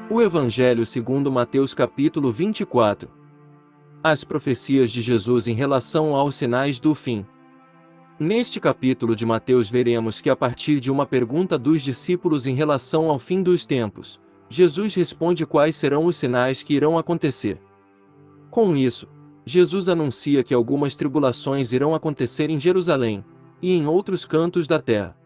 O Evangelho segundo Mateus capítulo 24. As profecias de Jesus em relação aos sinais do fim. Neste capítulo de Mateus veremos que a partir de uma pergunta dos discípulos em relação ao fim dos tempos, Jesus responde quais serão os sinais que irão acontecer. Com isso, Jesus anuncia que algumas tribulações irão acontecer em Jerusalém, e em outros cantos da terra.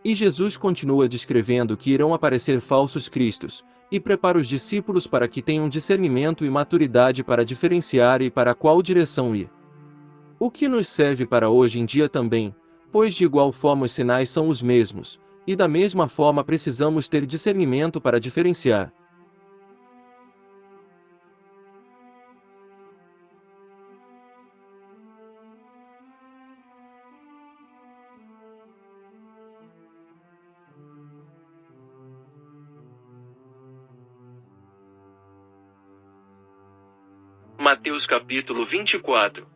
E Jesus continua descrevendo que irão aparecer falsos cristos, e prepara os discípulos para que tenham discernimento e maturidade para diferenciar e para qual direção ir. O que nos serve para hoje em dia também, pois de igual forma os sinais são os mesmos, e da mesma forma precisamos ter discernimento para diferenciar. Mateus capítulo 24.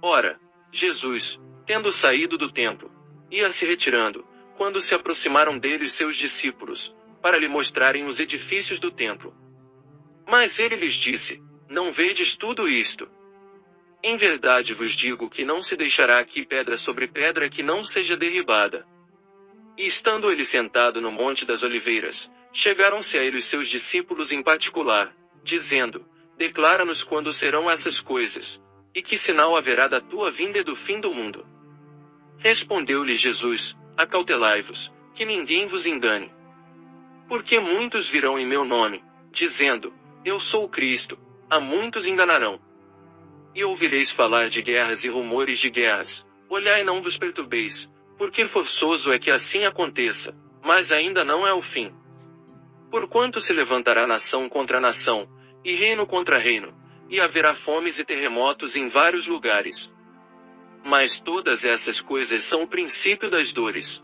Ora, Jesus, tendo saído do templo, ia se retirando, quando se aproximaram dele os seus discípulos, para lhe mostrarem os edifícios do templo. Mas ele lhes disse: Não vedes tudo isto? Em verdade vos digo que não se deixará aqui pedra sobre pedra que não seja derribada. E estando ele sentado no Monte das Oliveiras, chegaram-se a ele os seus discípulos em particular, dizendo: Declara-nos quando serão essas coisas, e que sinal haverá da tua vinda e do fim do mundo. Respondeu-lhes Jesus: Acautelai-vos, que ninguém vos engane. Porque muitos virão em meu nome, dizendo: Eu sou o Cristo, a muitos enganarão. E ouvireis falar de guerras e rumores de guerras. Olhai e não vos perturbeis, porque forçoso é que assim aconteça, mas ainda não é o fim. Porquanto se levantará nação contra nação, e reino contra reino, e haverá fomes e terremotos em vários lugares. Mas todas essas coisas são o princípio das dores.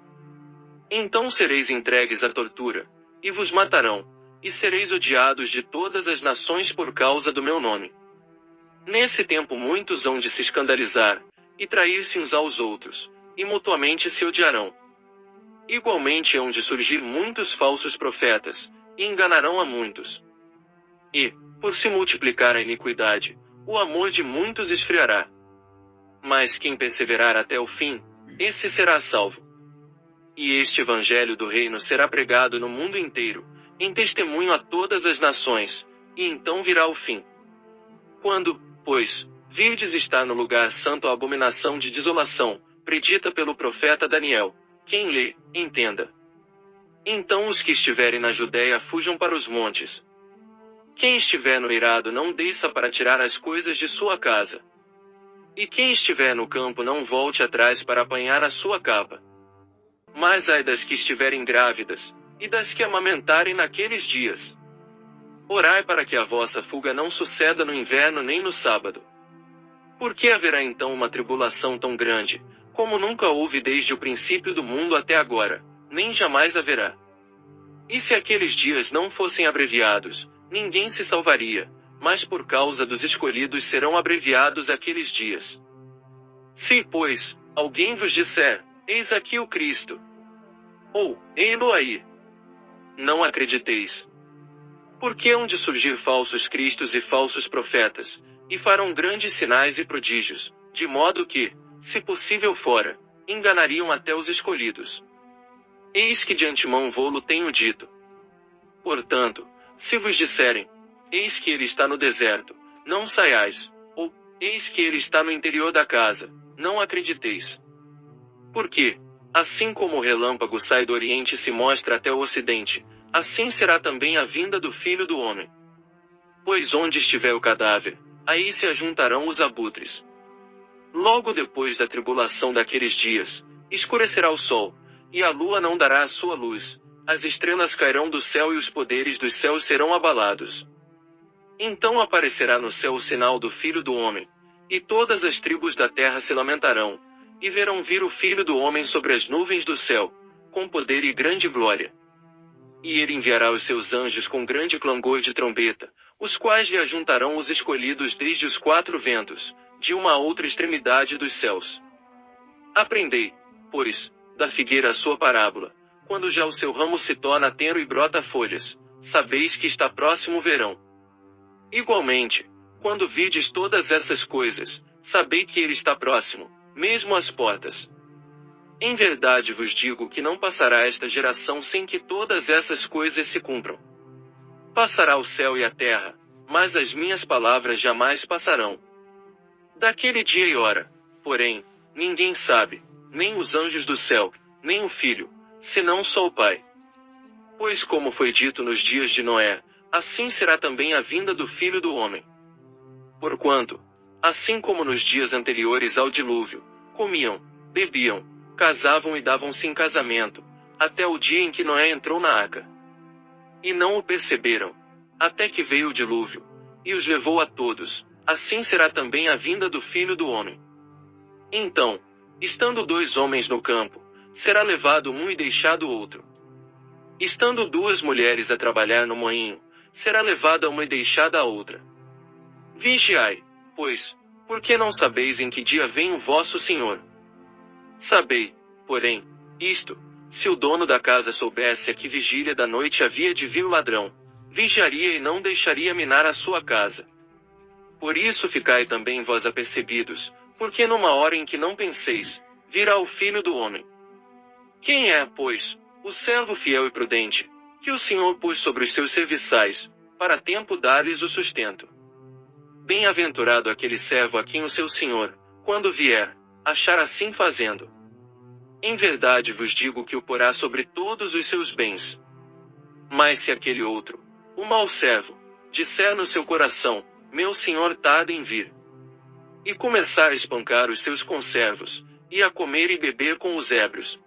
Então sereis entregues à tortura, e vos matarão, e sereis odiados de todas as nações por causa do meu nome. Nesse tempo muitos hão de se escandalizar, e trair-se uns aos outros, e mutuamente se odiarão. Igualmente hão de surgir muitos falsos profetas, e enganarão a muitos. E, por se multiplicar a iniquidade, o amor de muitos esfriará. Mas quem perseverar até o fim, esse será salvo. E este evangelho do reino será pregado no mundo inteiro, em testemunho a todas as nações, e então virá o fim. Quando, pois, virdes estar no lugar santo a abominação de desolação, predita pelo profeta Daniel, quem lê, entenda. Então os que estiverem na Judéia fujam para os montes. Quem estiver no eirado não desça para tirar as coisas de sua casa. E quem estiver no campo não volte atrás para apanhar a sua capa. Mas ai das que estiverem grávidas, e das que amamentarem naqueles dias. Orai para que a vossa fuga não suceda no inverno nem no sábado. Porque haverá então uma tribulação tão grande, como nunca houve desde o princípio do mundo até agora, nem jamais haverá. E se aqueles dias não fossem abreviados, ninguém se salvaria, mas por causa dos escolhidos serão abreviados aqueles dias. Se, pois, alguém vos disser: Eis aqui o Cristo, ou ei-lo aí, não acrediteis. Porque hão de surgir falsos cristos e falsos profetas, e farão grandes sinais e prodígios, de modo que, se possível fora, enganariam até os escolhidos. Eis que de antemão vô-lo tenho dito. Portanto, se vos disserem: Eis que ele está no deserto, não saiais, ou eis que ele está no interior da casa, não acrediteis. Porque, assim como o relâmpago sai do oriente e se mostra até o ocidente, assim será também a vinda do Filho do Homem. Pois onde estiver o cadáver, aí se ajuntarão os abutres. Logo depois da tribulação daqueles dias, escurecerá o sol, e a lua não dará a sua luz, as estrelas cairão do céu e os poderes dos céus serão abalados. Então aparecerá no céu o sinal do Filho do Homem, e todas as tribos da terra se lamentarão, e verão vir o Filho do Homem sobre as nuvens do céu, com poder e grande glória. E ele enviará os seus anjos com grande clangor de trombeta, os quais lhe ajuntarão os escolhidos desde os quatro ventos, de uma a outra extremidade dos céus. Aprendei, pois, da figueira a sua parábola, quando já o seu ramo se torna tenro e brota folhas, sabeis que está próximo o verão. Igualmente, quando vides todas essas coisas, sabei que ele está próximo, mesmo às portas. Em verdade vos digo que não passará esta geração sem que todas essas coisas se cumpram. Passará o céu e a terra, mas as minhas palavras jamais passarão. Daquele dia e hora, porém, ninguém sabe, nem os anjos do céu, nem o Filho, senão só o Pai. Pois como foi dito nos dias de Noé, assim será também a vinda do Filho do Homem. Porquanto, assim como nos dias anteriores ao dilúvio, comiam, bebiam, casavam e davam-se em casamento, até o dia em que Noé entrou na arca. E não o perceberam, até que veio o dilúvio, e os levou a todos, assim será também a vinda do Filho do Homem. Então, estando 2 homens no campo, será levado um e deixado o outro. Estando 2 mulheres a trabalhar no moinho, será levada uma e deixada a outra. Vigiai, pois, porque não sabeis em que dia vem o vosso Senhor. Sabei, porém, isto, se o dono da casa soubesse a que vigília da noite havia de vir o ladrão, vigiaria e não deixaria minar a sua casa. Por isso ficai também vós apercebidos, porque numa hora em que não penseis, virá o Filho do Homem. Quem é, pois, o servo fiel e prudente, que o Senhor pôs sobre os seus serviçais, para a tempo dar-lhes o sustento? Bem-aventurado aquele servo a quem o seu Senhor, quando vier, achar assim fazendo. Em verdade vos digo que o porá sobre todos os seus bens. Mas se aquele outro, o mau servo, disser no seu coração, meu senhor tarda em vir, e começar a espancar os seus conservos, e a comer e beber com os ébrios,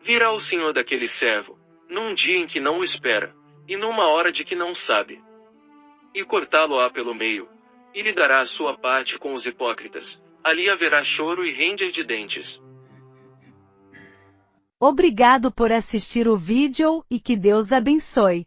virá o senhor daquele servo, num dia em que não o espera, e numa hora de que não sabe, e cortá-lo-á pelo meio, e lhe dará a sua parte com os hipócritas. Ali haverá choro e ranger de dentes. Obrigado por assistir o vídeo e que Deus abençoe.